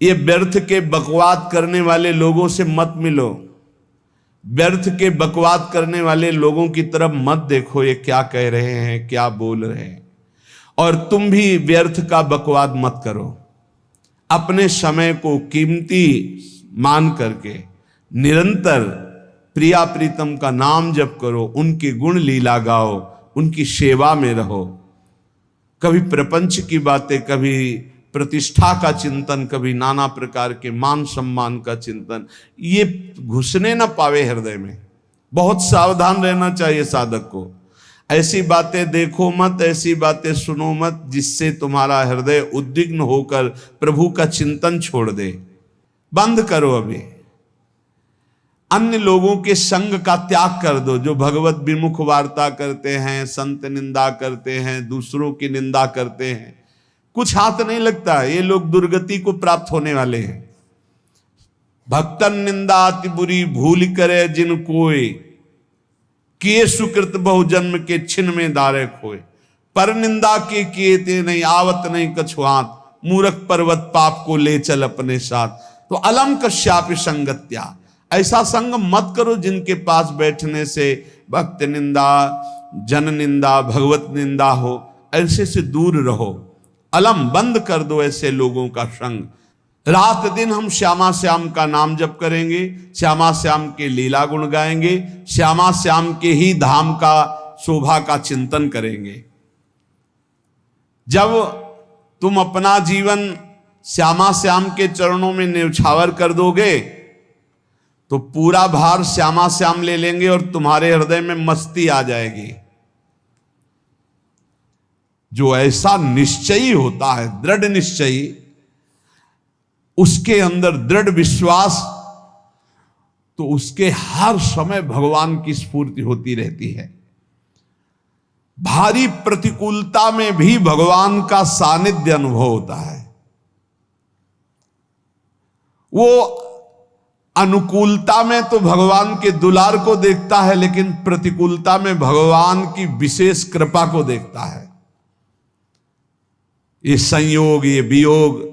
ये व्यर्थ के बकवाद करने वाले लोगों से मत मिलो, व्यर्थ के बकवाद करने वाले लोगों की तरफ मत देखो, ये क्या कह रहे हैं, क्या बोल रहे हैं। और तुम भी व्यर्थ का बकवाद मत करो। अपने समय को कीमती मान करके निरंतर प्रिया प्रीतम का नाम जप करो, उनके गुण लीला गाओ, उनकी सेवा में रहो। कभी प्रपंच की बातें, कभी प्रतिष्ठा का चिंतन, कभी नाना प्रकार के मान सम्मान का चिंतन, ये घुसने ना पावे हृदय में। बहुत सावधान रहना चाहिए साधक को। ऐसी बातें देखो मत, ऐसी बातें सुनो मत जिससे तुम्हारा हृदय उद्विग्न होकर प्रभु का चिंतन छोड़ दे। बंद करो अभी। अन्य लोगों के संग का त्याग कर दो, जो भगवत विमुख वार्ता करते हैं, संत निंदा करते हैं, दूसरों की निंदा करते हैं, कुछ हाथ नहीं लगता। ये लोग दुर्गति को प्राप्त होने वाले हैं। भक्तन निंदा अति बुरी भूल करे जिन कोय, किए सुकृत बहु जन्म के छिन में दारे खोए। पर निंदा के किए ते नहीं, आवत नहीं कछुआत, मूर्ख पर्वत पाप को ले चल अपने साथ। तो अलम कश्यापि संगत्या, ऐसा संग मत करो जिनके पास बैठने से भक्त निंदा, जन निंदा, भगवत निंदा हो। ऐसे से दूर रहो। अलम बंद कर दो ऐसे लोगों का संग। रात दिन हम श्यामा श्याम का नाम जप करेंगे, श्यामा श्याम के लीला गुण गाएंगे, श्यामा श्याम के ही धाम का शोभा का चिंतन करेंगे। जब तुम अपना जीवन श्यामा श्याम के चरणों में न्यौछावर कर दोगे तो पूरा भार श्यामा श्याम ले लेंगे और तुम्हारे हृदय में मस्ती आ जाएगी। जो ऐसा निश्चयी होता है, दृढ़ निश्चयी, उसके अंदर दृढ़ विश्वास, तो उसके हर समय भगवान की स्फूर्ति होती रहती है। भारी प्रतिकूलता में भी भगवान का सानिध्य अनुभव होता है। वो अनुकूलता में तो भगवान के दुलार को देखता है, लेकिन प्रतिकूलता में भगवान की विशेष कृपा को देखता है। ये संयोग, ये वियोग,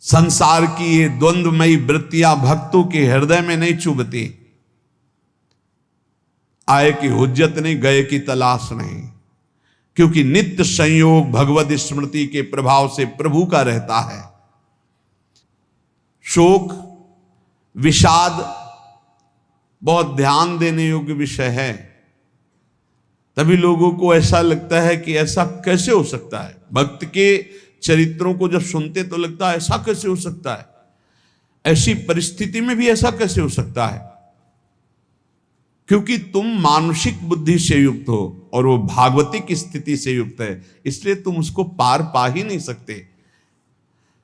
संसार की ये द्वंद्वमयी वृत्तियां भक्तों के हृदय में नहीं चुभती। आए की हुज्जत नहीं, गए की तलाश नहीं, क्योंकि नित्य संयोग भगवत स्मृति के प्रभाव से प्रभु का रहता है। शोक, विषाद बहुत ध्यान देने योग्य विषय है। तभी लोगों को ऐसा लगता है कि ऐसा कैसे हो सकता है। भक्त के चरित्रों को जब सुनते तो लगता है ऐसा कैसे हो सकता है, ऐसी परिस्थिति में भी ऐसा कैसे हो सकता है। क्योंकि तुम मानसिक बुद्धि से युक्त हो और वो भागवतिक स्थिति से युक्त है, इसलिए तुम उसको पार पा ही नहीं सकते।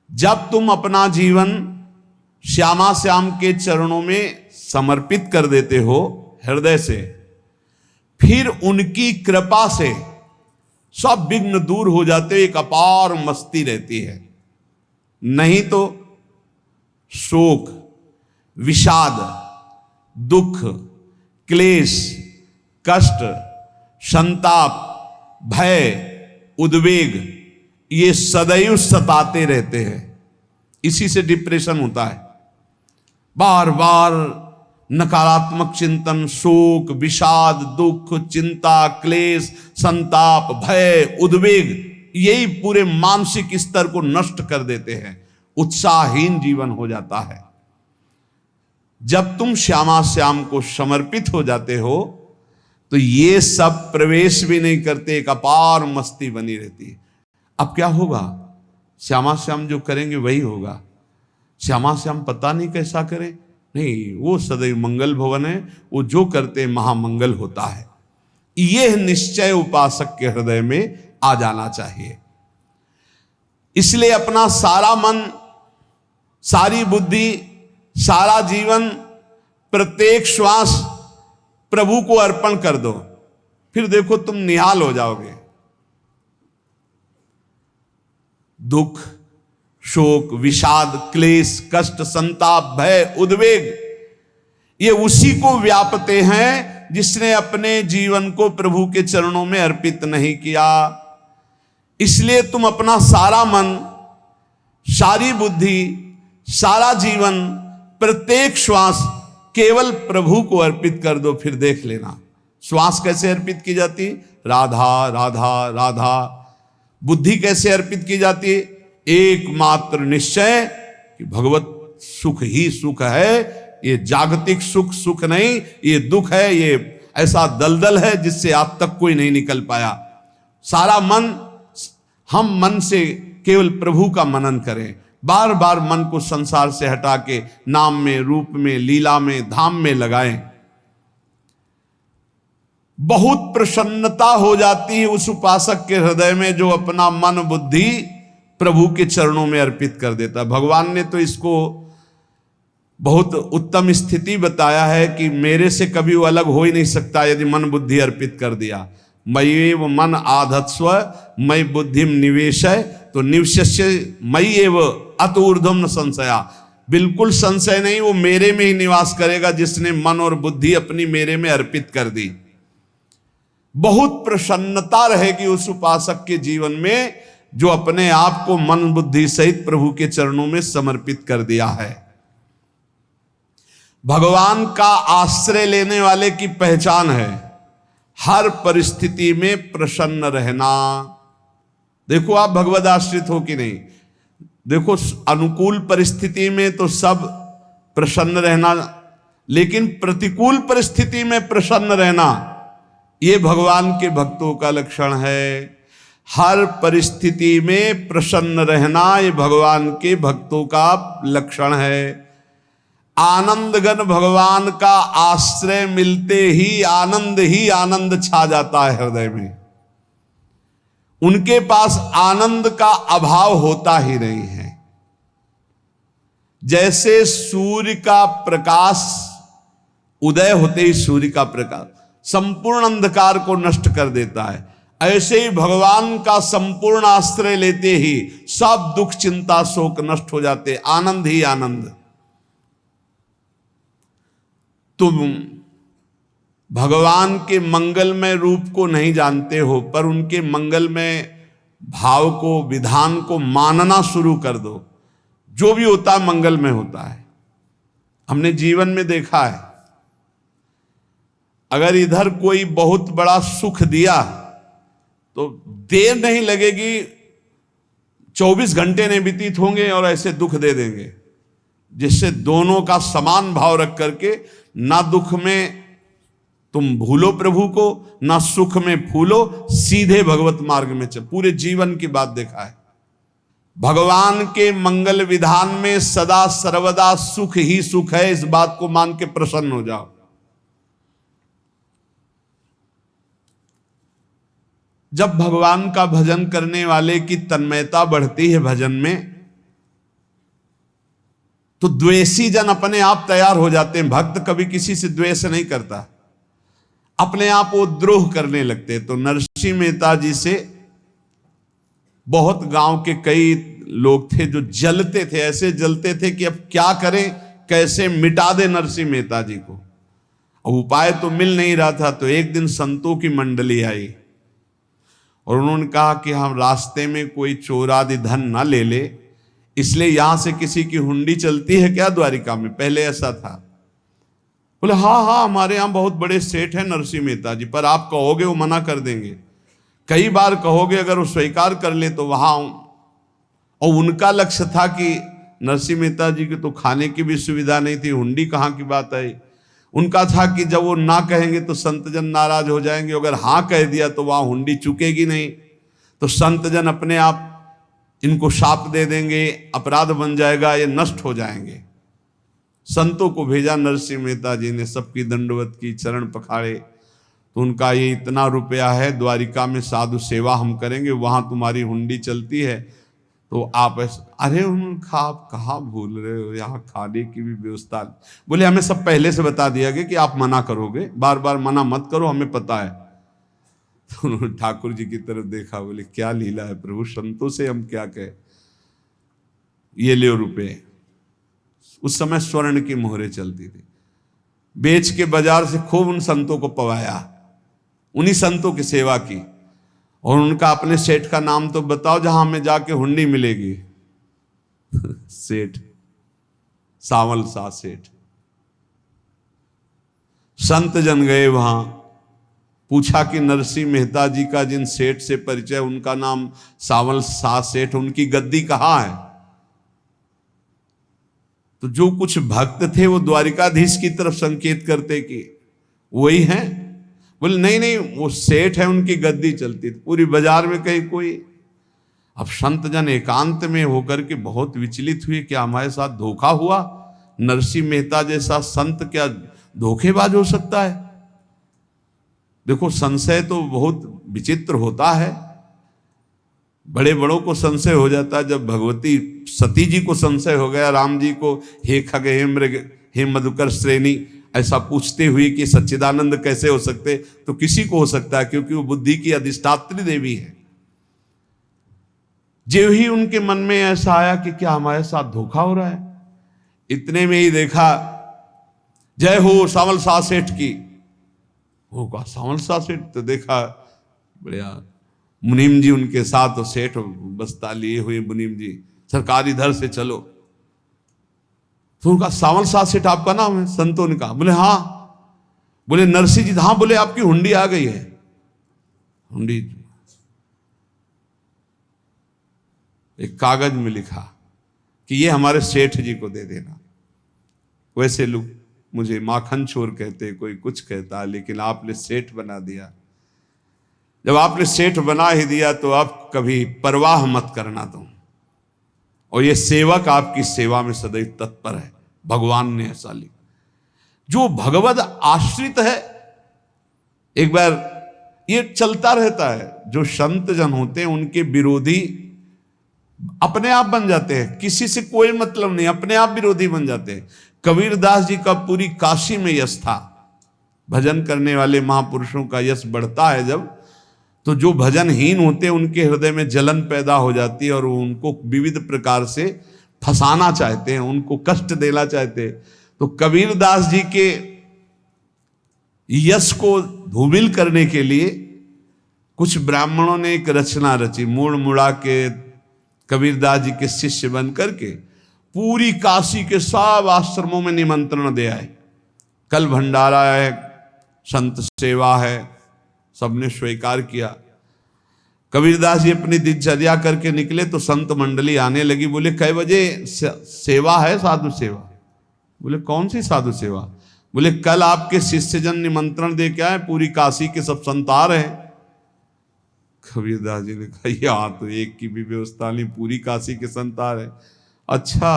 जब तुम अपना जीवन श्यामा श्याम के चरणों में समर्पित कर देते हो हृदय से, फिर उनकी कृपा से सब विघ्न दूर हो जाते, एक अपार मस्ती रहती है। नहीं तो शोक, विषाद, दुख, क्लेश, कष्ट, संताप, भय, उद्वेग, ये सदैव सताते रहते हैं। इसी से डिप्रेशन होता है। बार बार नकारात्मक चिंतन, शोक, विषाद, दुख, चिंता, क्लेश, संताप, भय, उद्वेग, यही पूरे मानसिक स्तर को नष्ट कर देते हैं। उत्साहहीन जीवन हो जाता है। जब तुम श्यामा श्याम को समर्पित हो जाते हो तो ये सब प्रवेश भी नहीं करते, एक अपार मस्ती बनी रहती है। अब क्या होगा? श्यामा श्याम जो करेंगे वही होगा। श्यामा श्याम पता नहीं कैसा करें, नहीं, वो सदैव मंगल भवन है, वो जो करते महामंगल होता है। यह निश्चय उपासक के हृदय में आ जाना चाहिए। इसलिए अपना सारा मन, सारी बुद्धि, सारा जीवन, प्रत्येक श्वास प्रभु को अर्पण कर दो। फिर देखो तुम निहाल हो जाओगे। दुख, शोक, विषाद, क्लेश, कष्ट, संताप, भय, उद्वेग, ये उसी को व्यापते हैं जिसने अपने जीवन को प्रभु के चरणों में अर्पित नहीं किया। इसलिए तुम अपना सारा मन, सारी बुद्धि, सारा जीवन, प्रत्येक श्वास केवल प्रभु को अर्पित कर दो, फिर देख लेना। श्वास कैसे अर्पित की जाती? राधा राधा राधा। बुद्धि कैसे अर्पित की जाती? एकमात्र निश्चय कि भगवत सुख ही सुख है, ये जागतिक सुख सुख नहीं, ये दुख है, ये ऐसा दलदल है जिससे आज तक कोई नहीं निकल पाया। सारा मन, हम मन से केवल प्रभु का मनन करें, बार बार मन को संसार से हटा के नाम में, रूप में, लीला में, धाम में लगाएं। बहुत प्रसन्नता हो जाती है उस उपासक के हृदय में जो अपना मन बुद्धि प्रभु के चरणों में अर्पित कर देता। भगवान ने तो इसको बहुत उत्तम स्थिति बताया है कि मेरे से कभी वो अलग हो ही नहीं सकता यदि मन बुद्धि अर्पित कर दिया। मय्येव मन आधत्स्व मयि बुद्धिम निवेशय, तो निवशस्य मय्येव अत ऊर्ध्वं न संशया। बिल्कुल संशय नहीं, वो मेरे में ही निवास करेगा जिसने मन और बुद्धि अपनी मेरे में अर्पित कर दी। बहुत प्रसन्नता रहेगी उस उपासक के जीवन में जो अपने आप को मन बुद्धि सहित प्रभु के चरणों में समर्पित कर दिया है। भगवान का आश्रय लेने वाले की पहचान है हर परिस्थिति में प्रसन्न रहना। देखो आप भगवद आश्रित हो कि नहीं, देखो अनुकूल परिस्थिति में तो सब प्रसन्न रहना, लेकिन प्रतिकूल परिस्थिति में प्रसन्न रहना ये भगवान के भक्तों का लक्षण है। हर परिस्थिति में प्रसन्न रहना ये भगवान के भक्तों का लक्षण है। आनंदगन भगवान का आश्रय मिलते ही आनंद छा जाता है हृदय में। उनके पास आनंद का अभाव होता ही नहीं है। जैसे सूर्य का प्रकाश उदय होते ही सूर्य का प्रकाश संपूर्ण अंधकार को नष्ट कर देता है, ऐसे ही भगवान का संपूर्ण आश्रय लेते ही सब दुख चिंता शोक नष्ट हो जाते, आनंद ही आनंद। तुम भगवान के मंगलमय रूप को नहीं जानते हो, पर उनके मंगलमय भाव को, विधान को मानना शुरू कर दो। जो भी होता है मंगलमय होता है। हमने जीवन में देखा है, अगर इधर कोई बहुत बड़ा सुख दिया तो देर नहीं लगेगी, 24 घंटे नहीं व्यतीत होंगे और ऐसे दुख दे देंगे, जिससे दोनों का समान भाव रख करके ना दुख में तुम भूलो प्रभु को, ना सुख में फूलो, सीधे भगवत मार्ग में चल। पूरे जीवन की बात देखा है, भगवान के मंगल विधान में सदा सर्वदा सुख ही सुख है, इस बात को मान के प्रसन्न हो जाओ। जब भगवान का भजन करने वाले की तन्मयता बढ़ती है भजन में, तो द्वेषी जन अपने आप तैयार हो जाते हैं। भक्त कभी किसी से द्वेष नहीं करता, अपने आप वो द्रोह करने लगते। तो नरसिंह मेहता जी से बहुत गांव के कई लोग थे जो जलते थे, ऐसे जलते थे कि अब क्या करें, कैसे मिटा दे नरसिंह मेहता जी को। अब उपाय तो मिल नहीं रहा था। तो एक दिन संतों की मंडली आई और उन्होंने कहा कि हम रास्ते में कोई चोर आदि धन ना ले ले, इसलिए यहां से किसी की हुंडी चलती है क्या द्वारिका में? पहले ऐसा था। बोले हाँ, हमारे यहां बहुत बड़े सेठ हैं नरसिंह मेहता जी, पर आप कहोगे वो मना कर देंगे। कई बार कहोगे, अगर वो स्वीकार कर ले तो वहां। और उनका लक्ष्य था कि नरसिंह मेहता जी की तो खाने की भी सुविधा नहीं थी, हुंडी कहाँ की बात आई। उनका था कि जब वो ना कहेंगे तो संतजन नाराज हो जाएंगे, अगर हाँ कह दिया तो वहां हुंडी चुकेगी नहीं, तो संतजन अपने आप इनको शाप दे देंगे, अपराध बन जाएगा, ये नष्ट हो जाएंगे। संतों को भेजा नरसिंह मेहता जी ने, सबकी दंडवत की, चरण पखाड़े। तो उनका ये इतना रुपया है, द्वारिका में साधु सेवा हम करेंगे, वहां तुम्हारी हुंडी चलती है, तो आप अरे उनका आप कहाँ भूल रहे हो, यहाँ खाने की भी व्यवस्था। बोले हमें सब पहले से बता दिया गया कि आप मना करोगे, बार बार मना मत करो, हमें पता है। तो उन्होंने ठाकुर जी की तरफ देखा, बोले क्या लीला है प्रभु, संतों से हम क्या कहें, ये ले रुपये। उस समय स्वर्ण की मोहरें चलती थी, बेच के बाजार से खूब उन संतों को पवाया, उन्हीं संतों की सेवा की। और उनका अपने सेठ का नाम तो बताओ जहां हमें जाके हुंडी मिलेगी। सेठ, सावल शाह सेठ। संत जन गए वहां, पूछा कि नरसिंह मेहता जी का जिन सेठ से परिचय, उनका नाम सावल शाह सेठ, उनकी गद्दी कहाँ है? तो जो कुछ भक्त थे वो द्वारिकाधीश की तरफ संकेत करते कि वही हैं। बोले नहीं नहीं, वो सेठ है, उनकी गद्दी चलती थी। पूरी बाजार में कहीं कोई। अब संत जन एकांत में होकर के बहुत विचलित हुए, क्या हमारे साथ धोखा हुआ? नरसिंह मेहता जैसा संत क्या धोखेबाज हो सकता है? देखो, संशय तो बहुत विचित्र होता है। बड़े बड़ों को संशय हो जाता है। जब भगवती सती जी को संशय हो गया, राम जी को, हे खग हे मृग हे मधुकर श्रेणी, ऐसा पूछते हुए कि सच्चिदानंद कैसे हो सकते, तो किसी को हो सकता है, क्योंकि वो बुद्धि की अधिष्ठात्री देवी है। जो ही उनके मन में ऐसा आया कि क्या हमारे साथ धोखा हो रहा है, इतने में ही देखा, जय हो सावल शाह सेठ की। वो कहा सावल शाह सेठ? तो देखा बढ़िया मुनीम जी उनके साथ, और सेठ बस्ता लिए हुए मुनीम जी, सरकार इधर से चलो। तो उनका सावल शाह सेठ आपका नाम है? संतों ने कहा। बोले हाँ। बोले नरसिंह जी? हाँ। बोले आपकी हुंडी आ गई है। हुंडी एक कागज में लिखा कि ये हमारे सेठ जी को दे देना। वैसे लोग मुझे माखन चोर कहते, कोई कुछ कहता, लेकिन आपने सेठ बना दिया। जब आपने सेठ बना ही दिया तो आप कभी परवाह मत करना तुम। और ये सेवक आपकी सेवा में सदैव तत्पर है। भगवान ने ऐसा लिखा। जो भगवद आश्रित है, एक बार ये चलता रहता है, जो संत जन होते हैं उनके विरोधी अपने आप बन जाते हैं, किसी से कोई मतलब नहीं, अपने आप विरोधी बन जाते हैं। कबीरदास जी का पूरी काशी में यश था। भजन करने वाले महापुरुषों का यश बढ़ता है जब, तो जो भजनहीन होते हैं उनके हृदय में जलन पैदा हो जाती है, और वो उनको विविध प्रकार से फंसाना चाहते हैं, उनको कष्ट देना चाहते हैं। तो कबीरदास जी के यश को धूमिल करने के लिए कुछ ब्राह्मणों ने एक रचना रची। मुड़ मुड़ा के कबीरदास जी के शिष्य बन करके पूरी काशी के सब आश्रमों में निमंत्रण दे आए। कल भंडारा है, संत सेवा है, सबने स्वीकार किया। कबीरदास जी अपनी दिनचर्या करके निकले तो संत मंडली आने लगी। बोले कै बजे सेवा है? साधु सेवा। बोले कौन सी साधु सेवा? बोले कल आपके शिष्यजन निमंत्रण दे के आए, पूरी काशी के सब संत आ रहे हैं। कबीरदास जी ने कहा यहाँ तो एक की भी व्यवस्था नहीं, पूरी काशी के संत आ रहे। अच्छा,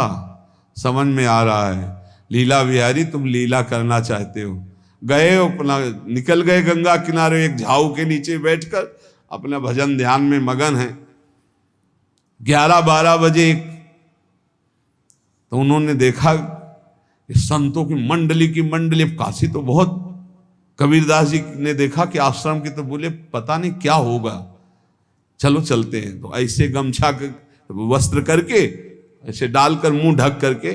समझ में आ रहा है, लीला बिहारी तुम लीला करना चाहते हो। गए अपना, निकल गए गंगा किनारे, एक झाऊ के नीचे बैठकर अपना भजन ध्यान में मगन है। 11-12 बजे तो उन्होंने देखा संतों की मंडली, अब काशी तो बहुत। कबीरदास जी ने देखा कि आश्रम की, तो बोले पता नहीं क्या होगा, चलो चलते हैं। तो ऐसे गमछा वस्त्र करके ऐसे डालकर मुंह ढक करके,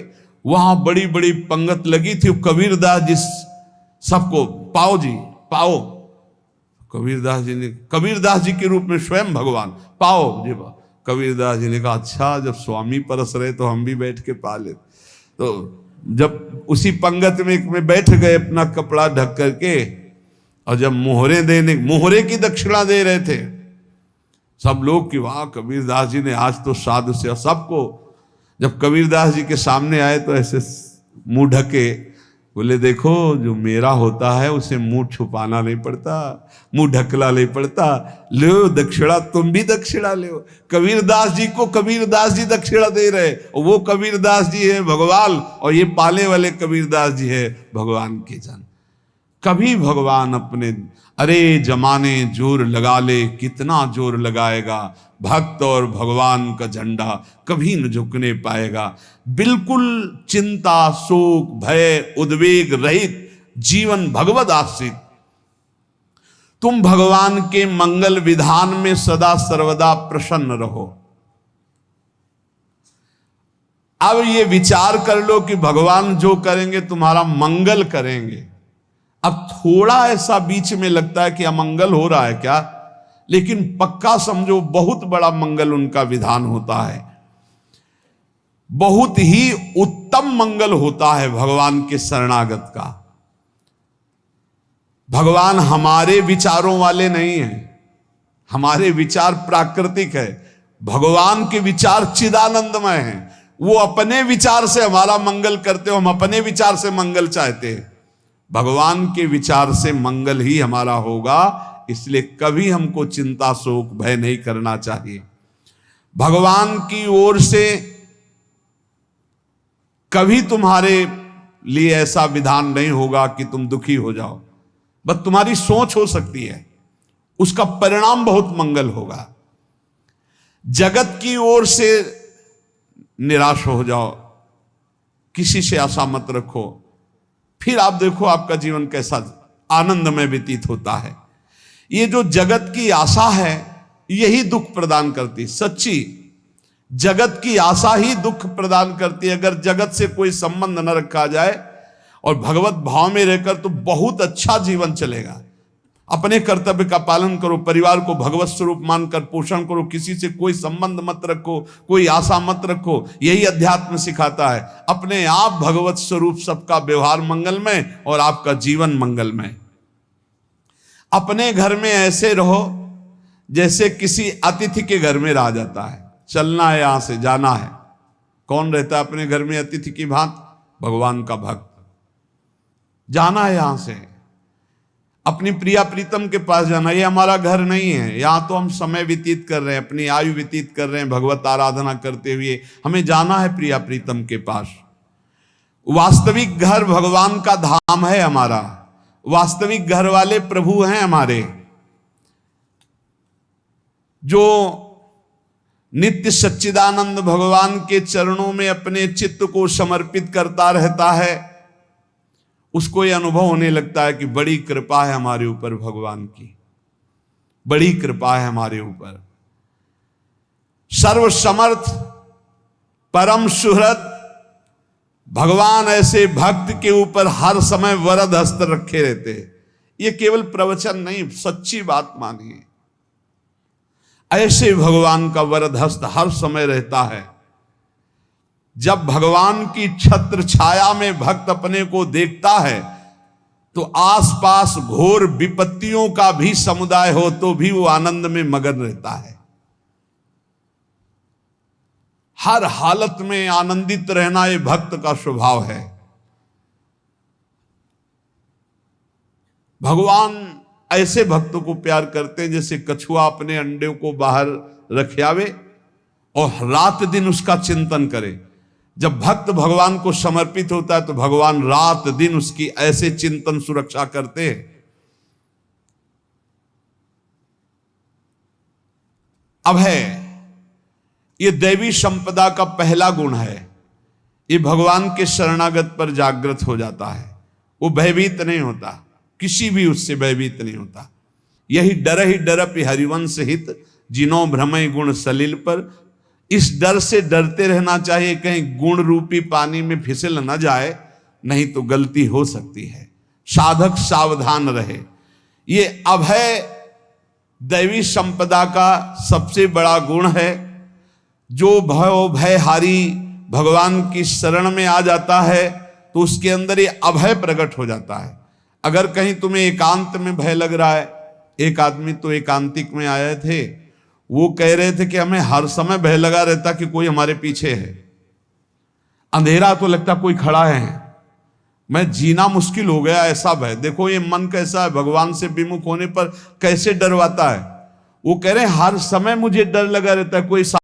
वहां बड़ी बड़ी पंगत लगी थी। कबीरदास जी सबको पाओ जी पाओ। कबीरदास जी के रूप में स्वयं भगवान पाओ जी पाओ। कबीरदास जी ने कहा अच्छा, जब स्वामी परस रहे तो हम भी बैठ के पा ले। तो जब उसी पंगत में बैठ गए अपना कपड़ा ढक करके, और जब मोहरे की दक्षिणा दे रहे थे सब लोग कि वाह कबीरदास जी ने आज तो साधु से। सबको जब कबीरदास जी के सामने आए तो ऐसे मुंह ढके, बोले देखो जो मेरा होता है उसे मुंह छुपाना नहीं पड़ता, मुंह ढकला नहीं पड़ता। लो दक्षिणा, तुम भी दक्षिणा लो। कबीरदास जी को कबीरदास जी दक्षिणा दे रहे, और वो कबीरदास जी है भगवान, और ये पाले वाले कबीरदास जी है भगवान के जन। कभी भगवान अपने, अरे जमाने जोर लगा ले, कितना जोर लगाएगा, भक्त और भगवान का झंडा कभी न झुकने पाएगा। बिल्कुल चिंता, शोक, भय, उद्वेग रहित जीवन भगवद आश्रित। तुम भगवान के मंगल विधान में सदा सर्वदा प्रसन्न रहो। अब ये विचार कर लो कि भगवान जो करेंगे तुम्हारा मंगल करेंगे। अब थोड़ा ऐसा बीच में लगता है कि अमंगल हो रहा है क्या, लेकिन पक्का समझो बहुत बड़ा मंगल उनका विधान होता है। बहुत ही उत्तम मंगल होता है भगवान के शरणागत का। भगवान हमारे विचारों वाले नहीं हैं, हमारे विचार प्राकृतिक है, भगवान के विचार चिदानंदमय हैं। वो अपने विचार से हमारा मंगल करते हो, हम अपने विचार से मंगल चाहते हैं। भगवान के विचार से मंगल ही हमारा होगा, इसलिए कभी हमको चिंता शोक भय नहीं करना चाहिए। भगवान की ओर से कभी तुम्हारे लिए ऐसा विधान नहीं होगा कि तुम दुखी हो जाओ, बस तुम्हारी सोच हो सकती है, उसका परिणाम बहुत मंगल होगा। जगत की ओर से निराश हो जाओ, किसी से आशा मत रखो, फिर आप देखो आपका जीवन कैसा आनंदमय व्यतीत होता है। ये जो जगत की आशा है यही दुख प्रदान करती, सच्ची जगत की आशा ही दुख प्रदान करती है। अगर जगत से कोई संबंध न रखा जाए और भगवत भाव में रहकर तो बहुत अच्छा जीवन चलेगा। अपने कर्तव्य का पालन करो, परिवार को भगवत स्वरूप मानकर पोषण करो, किसी से कोई संबंध मत रखो, कोई आशा मत रखो, यही अध्यात्म सिखाता है। अपने आप भगवत स्वरूप, सबका व्यवहार मंगलमय और आपका जीवन मंगलमय। अपने घर में ऐसे रहो जैसे किसी अतिथि के घर में रह जाता है, चलना है यहां से जाना है। कौन रहता है अपने घर में अतिथि की भांति? भगवान का भक्त। जाना है यहां से, अपनी प्रिया प्रीतम के पास जाना। ये हमारा घर नहीं है, यहां तो हम समय व्यतीत कर रहे हैं, अपनी आयु व्यतीत कर रहे हैं भगवत आराधना करते हुए। हमें जाना है प्रिया प्रीतम के पास। वास्तविक घर भगवान का धाम है हमारा, वास्तविक घर वाले प्रभु हैं हमारे, जो नित्य सच्चिदानंद भगवान के चरणों में अपने चित्त को समर्पित करता रहता है। उसको यह अनुभव होने लगता है कि बड़ी कृपा है हमारे ऊपर, भगवान की बड़ी कृपा है हमारे ऊपर। सर्वसमर्थ परम सुहृद भगवान ऐसे भक्त के ऊपर हर समय वरद हस्त रखे रहते हैं। ये केवल प्रवचन नहीं, सच्ची बात मानिए। ऐसे भगवान का वरद हस्त हर समय रहता है। जब भगवान की छत्र छाया में भक्त अपने को देखता है तो आसपास घोर विपत्तियों का भी समुदाय हो तो भी वो आनंद में मगन रहता है। हर हालत में आनंदित रहना ये भक्त का स्वभाव है। भगवान ऐसे भक्तों को प्यार करते हैं जैसे कछुआ अपने अंडे को बाहर रख आवे और रात दिन उसका चिंतन करे। जब भक्त भगवान को समर्पित होता है तो भगवान रात दिन उसकी ऐसे चिंतन सुरक्षा करते हैं। अभय ये दैवी संपदा का पहला गुण है। ये भगवान के शरणागत पर जागृत हो जाता है, वो भयभीत नहीं होता, किसी भी उससे भयभीत नहीं होता। यही डरप हरिवंश हित जिनो भ्रमय गुण सलिल पर। इस डर से डरते रहना चाहिए कहीं गुण रूपी पानी में फिसल न जाए, नहीं तो गलती हो सकती है। साधक सावधान रहे। ये अभय दैवी संपदा का सबसे बड़ा गुण है। जो भयहारी भगवान की शरण में आ जाता है तो उसके अंदर ये अभय प्रकट हो जाता है। अगर कहीं तुम्हें एकांत में भय लग रहा है, एक आदमी तो एकांतिक में आए थे, वो कह रहे थे कि हमें हर समय भय लगा रहता कि कोई हमारे पीछे है, अंधेरा तो लगता कोई खड़ा है, मैं जीना मुश्किल हो गया, ऐसा भय। देखो ये मन कैसा है, भगवान से विमुख होने पर कैसे डरवाता है। वो कह रहे हैं हर समय मुझे डर लगा रहता है, कोई